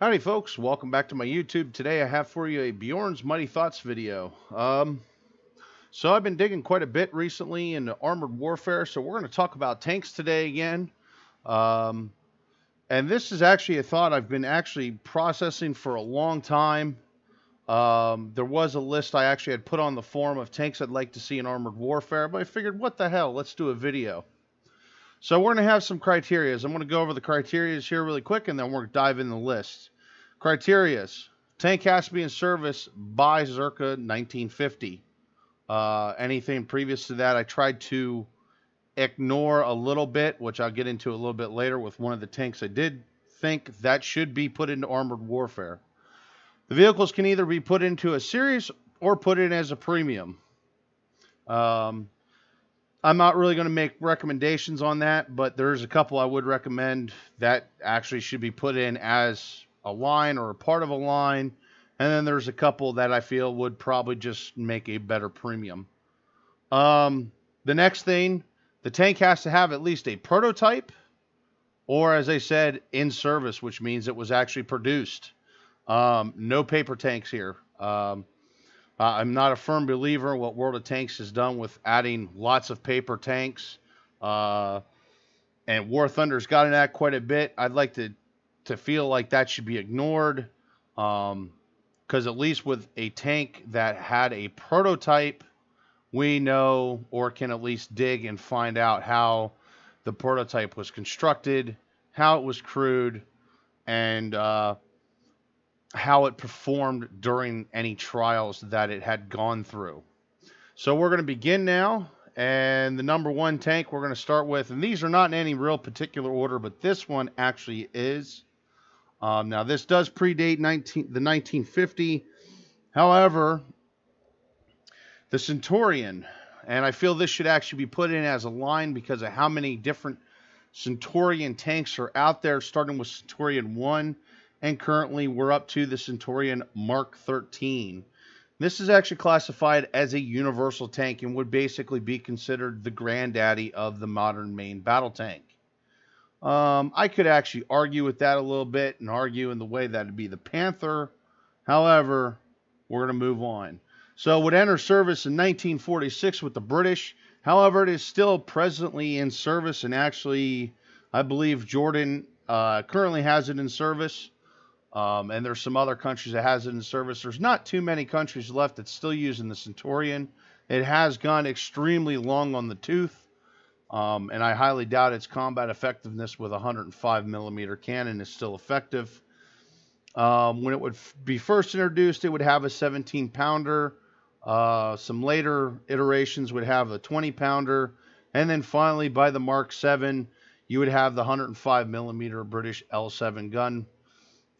Howdy folks, welcome back to my YouTube. Today I have for you a Bjorn's Mighty Thoughts video. So I've been digging quite a bit recently into armored warfare, so we're going to talk about tanks today again. Um, and this is actually a thought I've been actually processing for a long time. There was a list I actually had put on the forum of tanks I'd like to see in armored warfare, but I figured, what the hell, let's do a video. So we're going to have some criterias. I'm going to go over the criterias here really quick, and then we're going to dive in the list. Criterias. Tank has to be in service by circa 1950. Anything previous to that, I tried to ignore a little bit, which I'll get into a little bit later with one of the tanks I did think that should be put into armored warfare. The vehicles can either be put into a series or put in as a premium. I'm not really going to make recommendations on that, but there's a couple I would recommend that actually should be put in as a line or a part of a line. And then there's a couple that I feel would probably just make a better premium. The next thing, the tank has to have at least a prototype or, as I said, in service, which means it was actually produced. No paper tanks here. I'm not a firm believer in what World of Tanks has done with adding lots of paper tanks. And War Thunder's gotten at quite a bit. I'd like to feel like that should be ignored. Because at least with a tank that had a prototype, we know or can at least dig and find out how the prototype was constructed, how it was crewed, and how it performed during any trials that it had gone through. So we're going to begin now, and the number one tank we're going to start with, and these are not in any real particular order, but this one actually is. Now this does predate the 1950. However, the Centurion, and I feel this should actually be put in as a line because of how many different Centurion tanks are out there, starting with Centurion 1. And currently we're up to the Centurion Mark 13. This is actually classified as a universal tank and would basically be considered the granddaddy of the modern main battle tank. I could actually argue with that a little bit and argue in the way that it'd be the Panther. However, we're going to move on. So it would enter service in 1946 with the British. However, it is still presently in service, and actually, I believe Jordan currently has it in service. And there's some other countries that has it in service. There's not too many countries left that's still using the Centurion. It has gone extremely long on the tooth, and I highly doubt its combat effectiveness with a 105 millimeter cannon is still effective. When it would be first introduced, it would have a 17 pounder. Some later iterations would have a 20 pounder, and then finally by the Mark 7, you would have the 105 millimeter British L7 gun.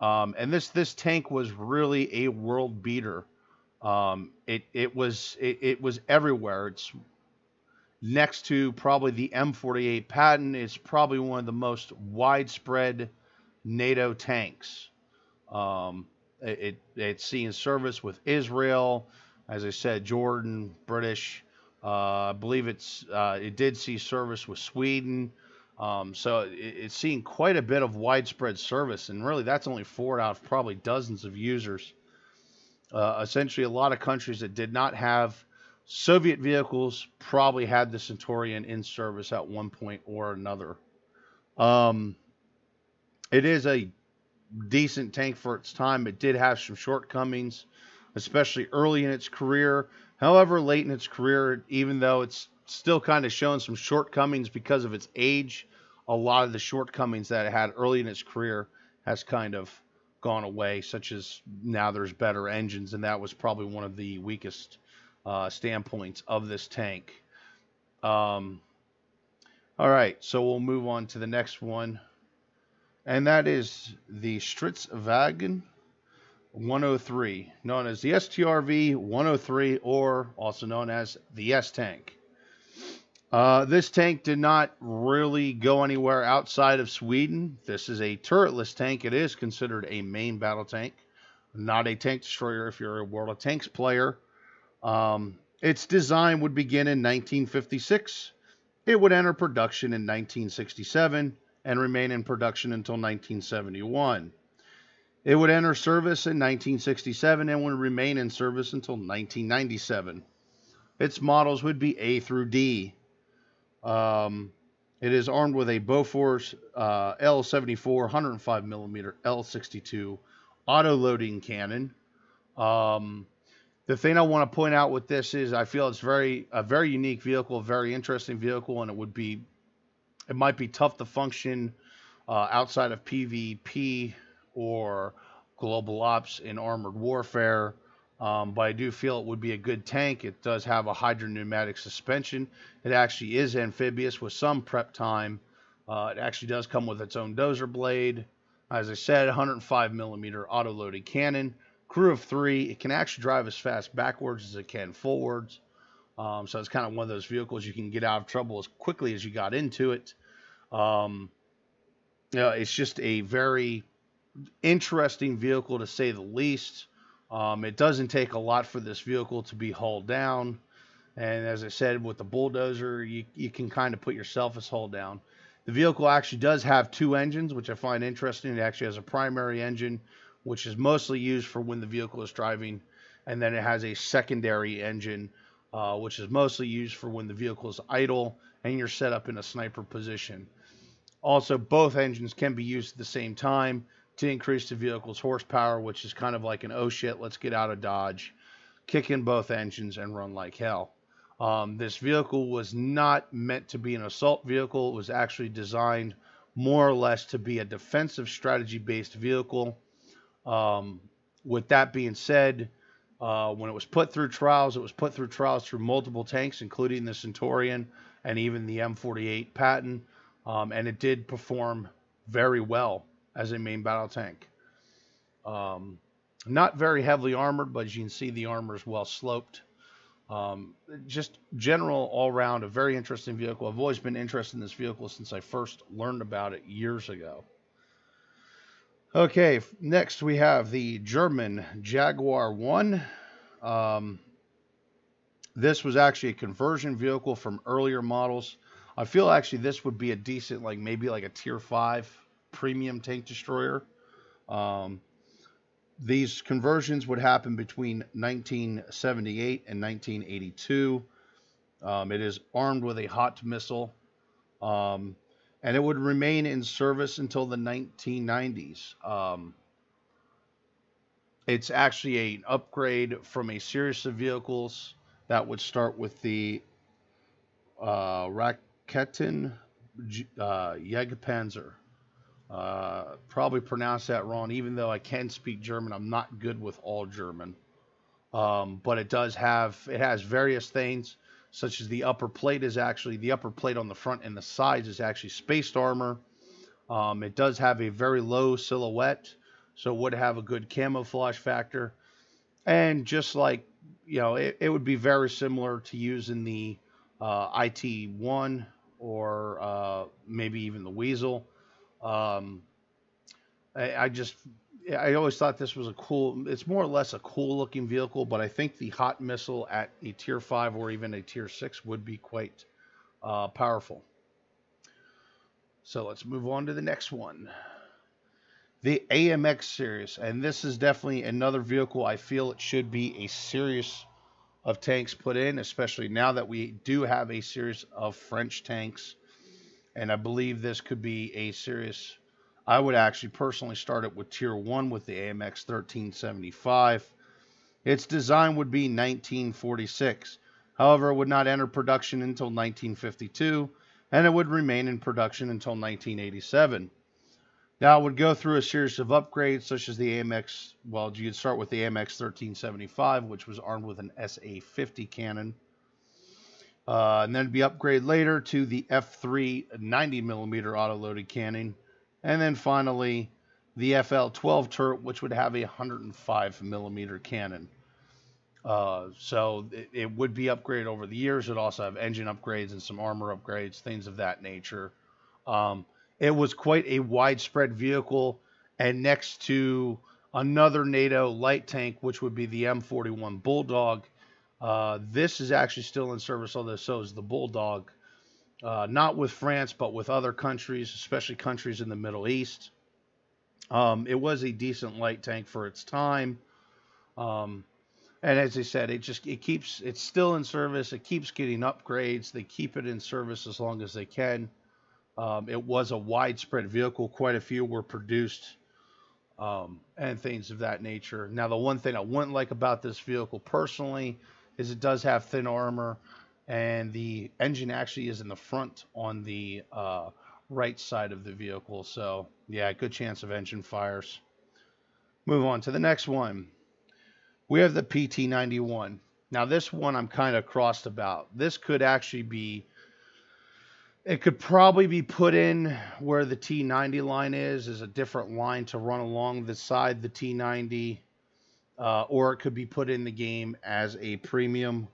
And this tank was really a world beater. It was everywhere. It's next to probably the M48 Patton. It's probably one of the most widespread NATO tanks. It's seen service with Israel, as I said, Jordan, British. I believe it did see service with Sweden. So it's seen quite a bit of widespread service, and really that's only 4 out of probably dozens of users. Essentially, a lot of countries that did not have Soviet vehicles probably had the Centurion in service at one point or another. It is a decent tank for its time. It did have some shortcomings, especially early in its career. However, late in its career, even though it's still kind of showing some shortcomings because of its age, a lot of the shortcomings that it had early in its career has kind of gone away, such as now there's better engines, and that was probably one of the weakest standpoints of this tank. All right, so we'll move on to the next one, and that is the Stritzwagen 103, known as the STRV 103, or also known as the S-Tank. This tank did not really go anywhere outside of Sweden. This is a turretless tank. It is considered a main battle tank, not a tank destroyer if you're a World of Tanks player. Its design would begin in 1956. It would enter production in 1967 and remain in production until 1971. It would enter service in 1967 and would remain in service until 1997. Its models would be A through D. Um, it is armed with a Bofors L74 105 millimeter L62 auto loading cannon. Um, the thing I want to point out with this is I feel it's a very unique vehicle, a very interesting vehicle, and it might be tough to function outside of PvP or global ops in armored warfare. But I do feel it would be a good tank. It does have a hydropneumatic suspension. It actually is amphibious with some prep time. It actually does come with its own dozer blade. As I said, 105 millimeter auto-loaded cannon. Crew of 3. It can actually drive as fast backwards as it can forwards. So it's kind of one of those vehicles you can get out of trouble as quickly as you got into it. Um, it's just a very interesting vehicle to say the least. It doesn't take a lot for this vehicle to be hauled down. And as I said, with the bulldozer, you can kind of put yourself as hauled down. The vehicle actually does have two engines, which I find interesting. It actually has a primary engine, which is mostly used for when the vehicle is driving. And then it has a secondary engine, which is mostly used for when the vehicle is idle and you're set up in a sniper position. Also, both engines can be used at the same time to increase the vehicle's horsepower, which is kind of like an oh shit, let's get out of Dodge, kick in both engines and run like hell. This vehicle was not meant to be an assault vehicle. It was actually designed more or less to be a defensive strategy based vehicle. With that being said, when it was put through trials, it was put through trials through multiple tanks, including the Centurion and even the M48 Patton. And it did perform very well as a main battle tank. Not very heavily armored, but as you can see, the armor is well sloped. Just general, all around, a very interesting vehicle. I've always been interested in this vehicle since I first learned about it years ago. Okay, next we have the German Jaguar 1. This was actually a conversion vehicle from earlier models. I feel actually this would be a decent, like maybe like a tier 5 premium tank destroyer. These conversions would happen between 1978 and 1982. It is armed with a hot missile, and it would remain in service until the 1990s. It's actually an upgrade from a series of vehicles that would start with the Raketen Jägerpanzer. Probably pronounced that wrong, even though I can speak German. I'm not good with all German. But it has various things, such as the upper plate on the front and the sides is actually spaced armor. It does have a very low silhouette, so it would have a good camouflage factor. And just like, it would be very similar to using the IT-1 or maybe even the Weasel. I always thought this was it's more or less a cool looking vehicle, but I think the hot missile at a tier 5 or even a tier 6 would be quite powerful. So let's move on to the next one. The AMX series, and this is definitely another vehicle I feel it should be a series of tanks put in, especially now that we do have a series of French tanks. And I believe this could be a series. I would actually personally start it with tier 1 with the AMX 1375. Its design would be 1946. However, it would not enter production until 1952, and it would remain in production until 1987. Now, it would go through a series of upgrades, such as the AMX. Well, you'd start with the AMX 1375, which was armed with an SA-50 cannon. And then be upgraded later to the F3 90mm auto-loaded cannon. And then finally, the FL-12 turret, which would have a 105mm cannon. So it would be upgraded over the years. It would also have engine upgrades and some armor upgrades, things of that nature. It was quite a widespread vehicle, and next to another NATO light tank, which would be the M41 Bulldog, this is actually still in service, although so is the Bulldog. Not with France, but with other countries, especially countries in the Middle East. It was a decent light tank for its time. Um, and as I said, it's still in service. It keeps getting upgrades. They keep it in service as long as they can. It was a widespread vehicle. Quite a few were produced, and things of that nature. Now, the one thing I wouldn't like about this vehicle personally is it does have thin armor, and the engine actually is in the front on the right side of the vehicle. So, yeah, good chance of engine fires. Move on to the next one. We have the PT91. Now, this one I'm kind of crossed about. This could actually be, it could probably be put in where the T90 line is a different line to run along the side the T90, or it could be put in the game as a premium.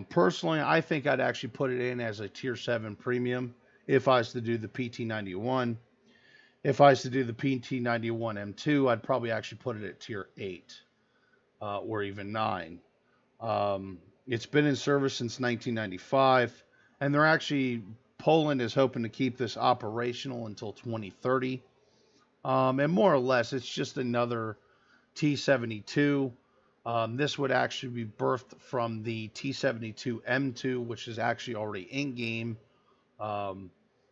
Personally, I think I'd actually put it in as a tier 7 premium if I was to do the PT91. If I was to do the PT91 M2, I'd probably actually put it at tier 8, or even 9. It's been in service since 1995, and they're actually, Poland is hoping to keep this operational until 2030. And more or less, it's just another T72. This would actually be birthed from the T72 M2, which is actually already in game, um,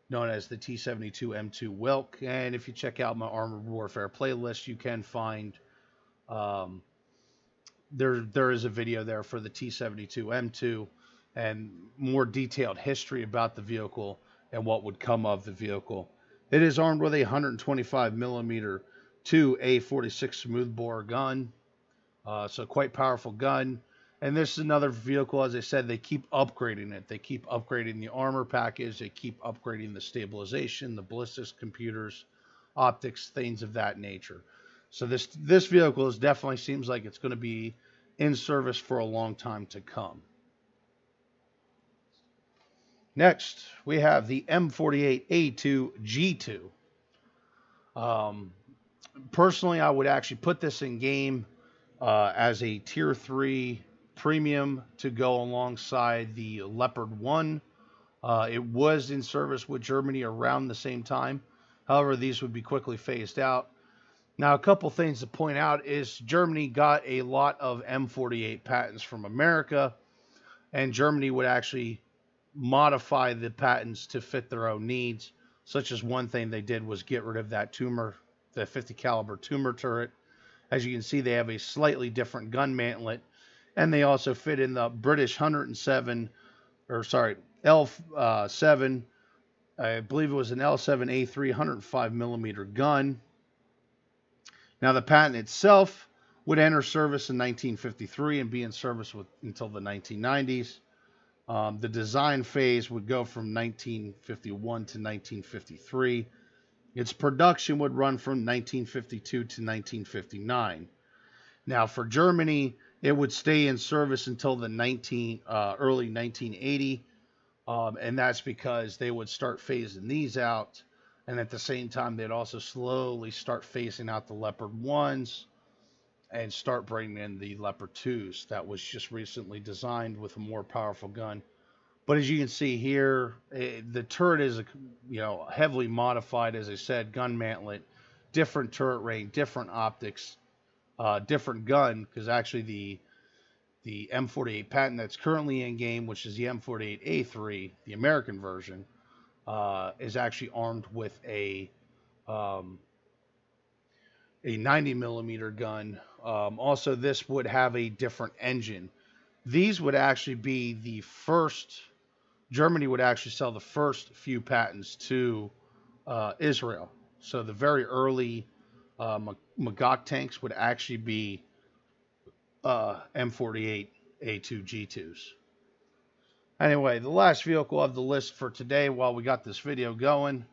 known as the T72 M2 Wilk. And if you check out my Armored Warfare playlist, you can find, um, there is a video there for the T72 M2 and more detailed history about the vehicle and what would come of the vehicle. It is armed with a 125 millimeter 2A46 smoothbore gun, so quite powerful gun. And this is another vehicle, as I said, they keep upgrading it. They keep upgrading the armor package. They keep upgrading the stabilization, the ballistics computers, optics, things of that nature. So this vehicle is definitely seems like it's going to be in service for a long time to come. Next, we have the M48A2 G2. Um, Personally, I would actually put this in game as a tier 3 premium to go alongside the Leopard 1. It was in service with Germany around the same time. However, these would be quickly phased out. Now, a couple things to point out is Germany got a lot of M48 patents from America, and Germany would actually modify the patents to fit their own needs, such as one thing they did was get rid of that tumor, the 50 caliber tumor turret. As you can see, they have a slightly different gun mantlet, and they also fit in the British 107, or sorry, L7, I believe it was an L7A3 105 millimeter gun. Now, the patent itself would enter service in 1953 and be in service until the 1990s. The design phase would go from 1951 to 1953. Its production would run from 1952 to 1959. Now, for Germany, it would stay in service until the early 1980, and that's because they would start phasing these out, and at the same time, they'd also slowly start phasing out the Leopard 1s and start bringing in the Leopard 2s that was just recently designed with a more powerful gun. But as you can see here, the turret is, heavily modified, as I said, gun mantlet, different turret range, different optics, different gun, because actually the M48 patent that's currently in game, which is the M48A3, the American version, is actually armed with a 90 millimeter gun. Also, this would have a different engine. These would actually be the first. Germany would actually sell the first few patents to Israel. So the very early Magok tanks would actually be M48A2 G2s. Anyway, the last vehicle of the list for today, while we got this video going,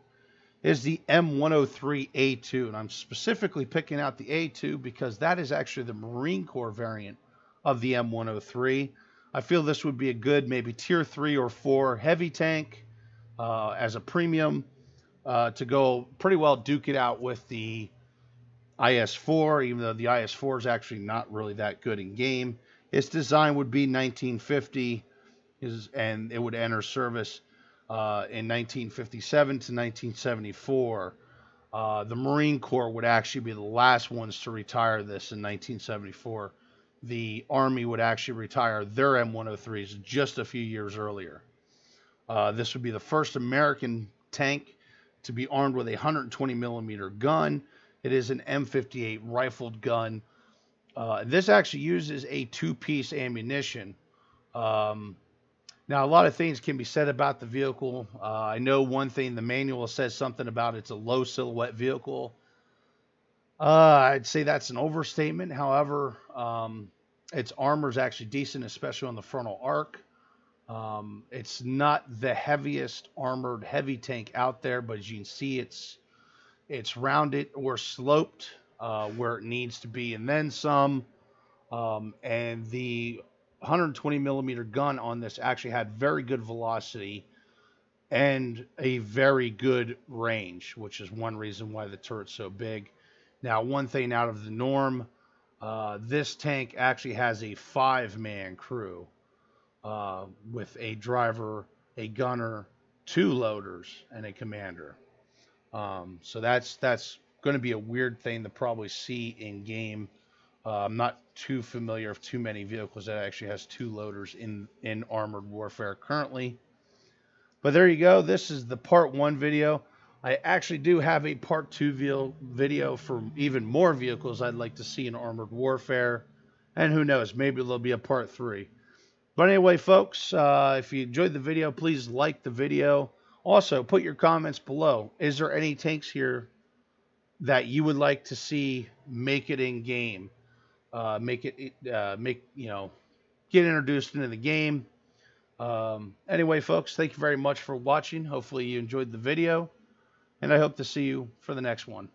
is the M103A2. And I'm specifically picking out the A2 because that is actually the Marine Corps variant of the M103. I feel this would be a good maybe tier 3 or 4 heavy tank as a premium to go pretty well duke it out with the IS-4, even though the IS-4 is actually not really that good in game. Its design would be 1950, and it would enter service in 1957 to 1974. The Marine Corps would actually be the last ones to retire this in 1974. The Army would actually retire their M103s just a few years earlier. This would be the first American tank to be armed with a 120 millimeter gun. It is an M58 rifled gun. This actually uses a two-piece ammunition. Um, Now, a lot of things can be said about the vehicle. I know one thing, the manual says something about it's a low silhouette vehicle. I'd say that's an overstatement. However, its armor is actually decent, especially on the frontal arc. It's not the heaviest armored heavy tank out there, but as you can see, it's rounded or sloped where it needs to be, and then some. And the 120 millimeter gun on this actually had very good velocity and a very good range, which is one reason why the turret's so big. Now, one thing out of the norm, this tank actually has a 5-man crew with a driver, a gunner, 2 loaders, and a commander. So that's going to be a weird thing to probably see in game. I'm not too familiar with too many vehicles that actually has 2 loaders in Armored Warfare currently. But there you go. This is the part 1 video. I actually do have a part 2 video for even more vehicles I'd like to see in Armored Warfare. And who knows, maybe there'll be a part 3. But anyway, folks, if you enjoyed the video, please like the video. Also, put your comments below. Is there any tanks here that you would like to see make it in game? Get introduced into the game. Anyway, folks, thank you very much for watching. Hopefully you enjoyed the video, and I hope to see you for the next one.